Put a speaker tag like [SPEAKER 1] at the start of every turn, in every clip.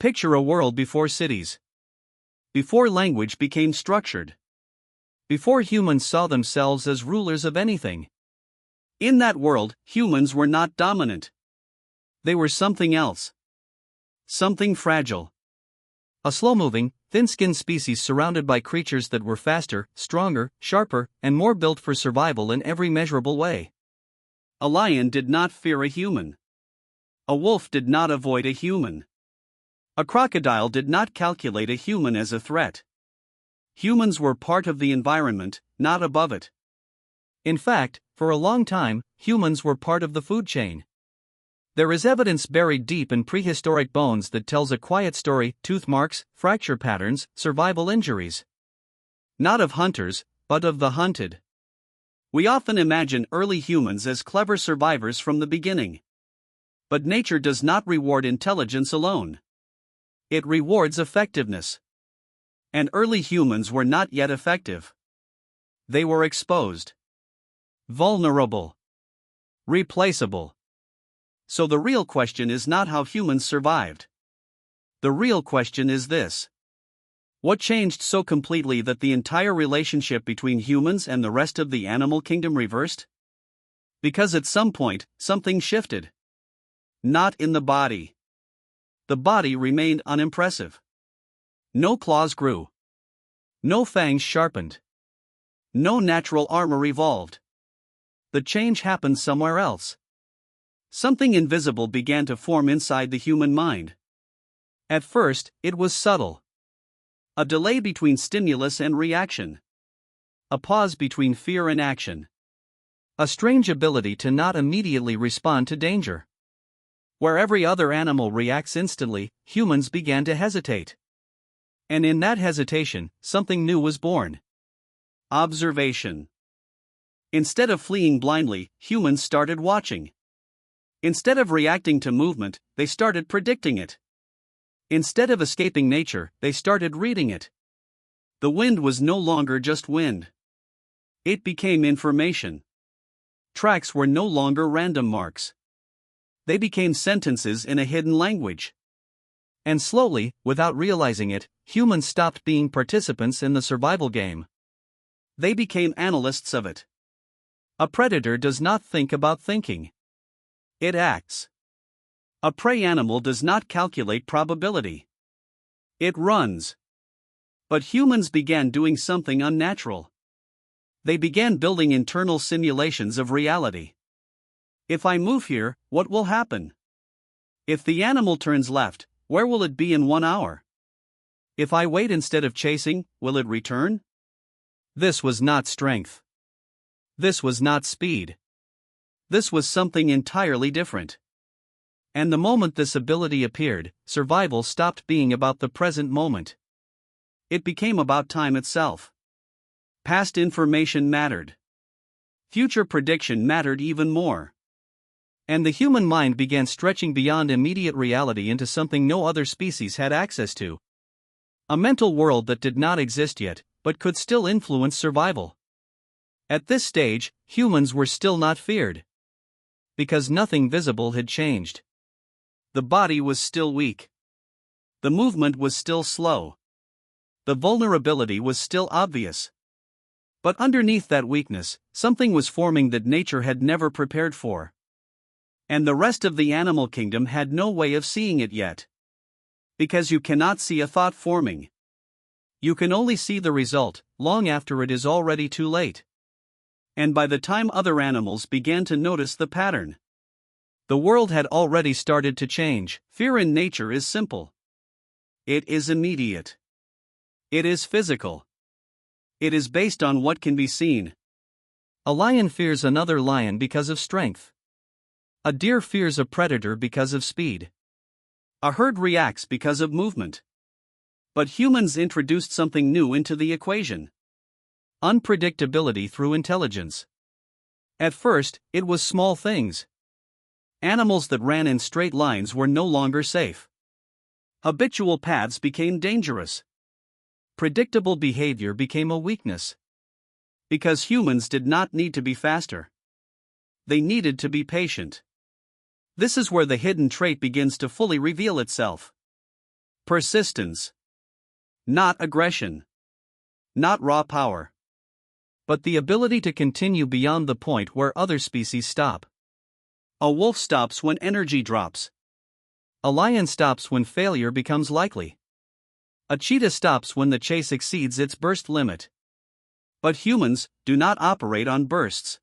[SPEAKER 1] Picture a world before cities. Before language became structured. Before humans saw themselves as rulers of anything. In that world, humans were not dominant. They were something else. Something fragile. A slow-moving, thin-skinned species surrounded by creatures that were faster, stronger, sharper, and more built for survival in every measurable way. A lion did not fear a human. A wolf did not avoid a human. A crocodile did not calculate a human as a threat. Humans were part of the environment, not above it. In fact, for a long time, humans were part of the food chain. There is evidence buried deep in prehistoric bones that tells a quiet story: tooth marks, fracture patterns, survival injuries. Not of hunters, but of the hunted. We often imagine early humans as clever survivors from the beginning. But nature does not reward intelligence alone. It rewards effectiveness. And early humans were not yet effective. They were exposed. Vulnerable. Replaceable. So the real question is not how humans survived. The real question is this: what changed so completely that the entire relationship between humans and the rest of the animal kingdom reversed? Because at some point, something shifted. Not in the body. The body remained unimpressive. No claws grew. No fangs sharpened. No natural armor evolved. The change happened somewhere else. Something invisible began to form inside the human mind. At first, it was subtle. A delay between stimulus and reaction. A pause between fear and action. A strange ability to not immediately respond to danger. Where every other animal reacts instantly, humans began to hesitate. And in that hesitation, something new was born. Observation. Instead of fleeing blindly, humans started watching. Instead of reacting to movement, they started predicting it. Instead of escaping nature, they started reading it. The wind was no longer just wind. It became information. Tracks were no longer random marks. They became sentences in a hidden language. And slowly, without realizing it, humans stopped being participants in the survival game. They became analysts of it. A predator does not think about thinking. It acts. A prey animal does not calculate probability. It runs. But humans began doing something unnatural. They began building internal simulations of reality. If I move here, what will happen? If the animal turns left, where will it be in 1 hour? If I wait instead of chasing, will it return? This was not strength. This was not speed. This was something entirely different. And the moment this ability appeared, survival stopped being about the present moment. It became about time itself. Past information mattered. Future prediction mattered even more. And the human mind began stretching beyond immediate reality into something no other species had access to. A mental world that did not exist yet, but could still influence survival. At this stage, humans were still not feared. Because nothing visible had changed. The body was still weak. The movement was still slow. The vulnerability was still obvious. But underneath that weakness, something was forming that nature had never prepared for. And the rest of the animal kingdom had no way of seeing it yet. Because you cannot see a thought forming. You can only see the result, long after it is already too late. And by the time other animals began to notice the pattern, the world had already started to change. Fear in nature is simple. It is immediate. It is physical. It is based on what can be seen. A lion fears another lion because of strength. A deer fears a predator because of speed. A herd reacts because of movement. But humans introduced something new into the equation. Unpredictability through intelligence. At first, it was small things. Animals that ran in straight lines were no longer safe. Habitual paths became dangerous. Predictable behavior became a weakness. Because humans did not need to be faster. They needed to be patient. This is where the hidden trait begins to fully reveal itself. Persistence. Not aggression. Not raw power. But the ability to continue beyond the point where other species stop. A wolf stops when energy drops. A lion stops when failure becomes likely. A cheetah stops when the chase exceeds its burst limit. But humans do not operate on bursts.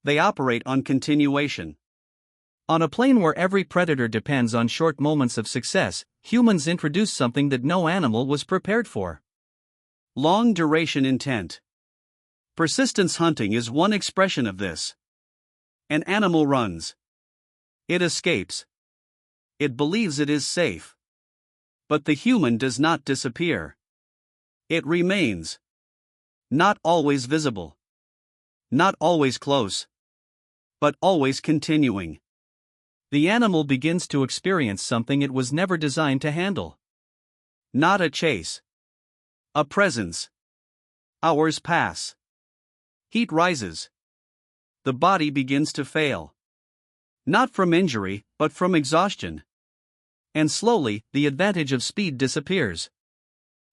[SPEAKER 1] They operate on continuation. On a plane where every predator depends on short moments of success, humans introduce something that no animal was prepared for. Long duration intent. Persistence hunting is one expression of this. An animal runs. It escapes. It believes it is safe. But the human does not disappear. It remains. Not always visible. Not always close. But always continuing. The animal begins to experience something it was never designed to handle. Not a chase. A presence. Hours pass. Heat rises. The body begins to fail. Not from injury, but from exhaustion. And slowly, the advantage of speed disappears.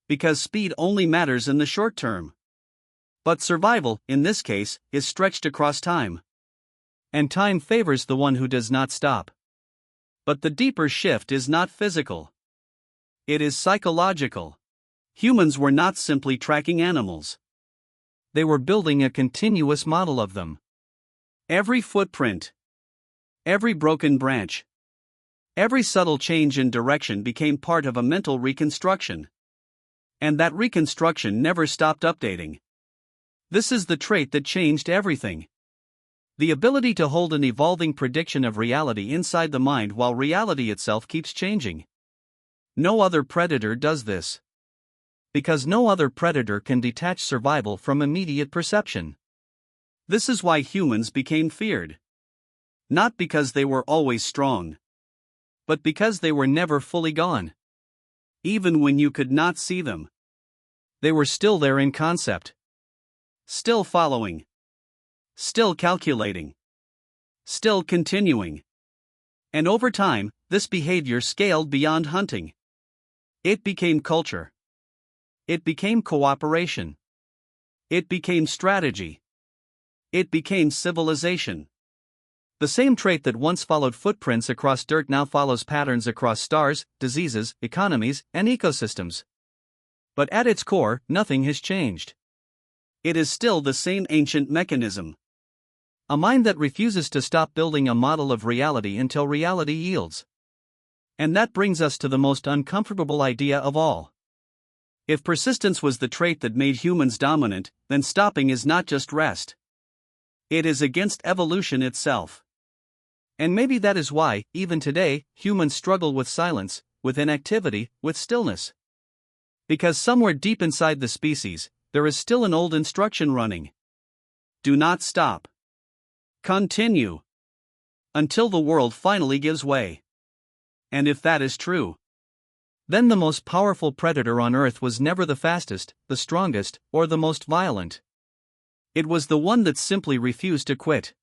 [SPEAKER 1] Because speed only matters in the short term. But survival, in this case, is stretched across time. And time favors the one who does not stop. But the deeper shift is not physical. It is psychological. Humans were not simply tracking animals. They were building a continuous model of them. Every footprint. Every broken branch. Every subtle change in direction became part of a mental reconstruction. And that reconstruction never stopped updating. This is the trait that changed everything. The ability to hold an evolving prediction of reality inside the mind while reality itself keeps changing. No other predator does this. Because no other predator can detach survival from immediate perception. This is why humans became feared. Not because they were always strong. But because they were never fully gone. Even when you could not see them. They were still there in concept. Still following. Still calculating. Still continuing. And over time, this behavior scaled beyond hunting. It became culture. It became cooperation. It became strategy. It became civilization. The same trait that once followed footprints across dirt now follows patterns across stars, diseases, economies, and ecosystems. But at its core, nothing has changed. It is still the same ancient mechanism. A mind that refuses to stop building a model of reality until reality yields. And that brings us to the most uncomfortable idea of all. If persistence was the trait that made humans dominant, then stopping is not just rest. It is against evolution itself. And maybe that is why, even today, humans struggle with silence, with inactivity, with stillness. Because somewhere deep inside the species, there is still an old instruction running. Do not stop. Continue. Until the world finally gives way. And if that is true, then the most powerful predator on Earth was never the fastest, the strongest, or the most violent. It was the one that simply refused to quit.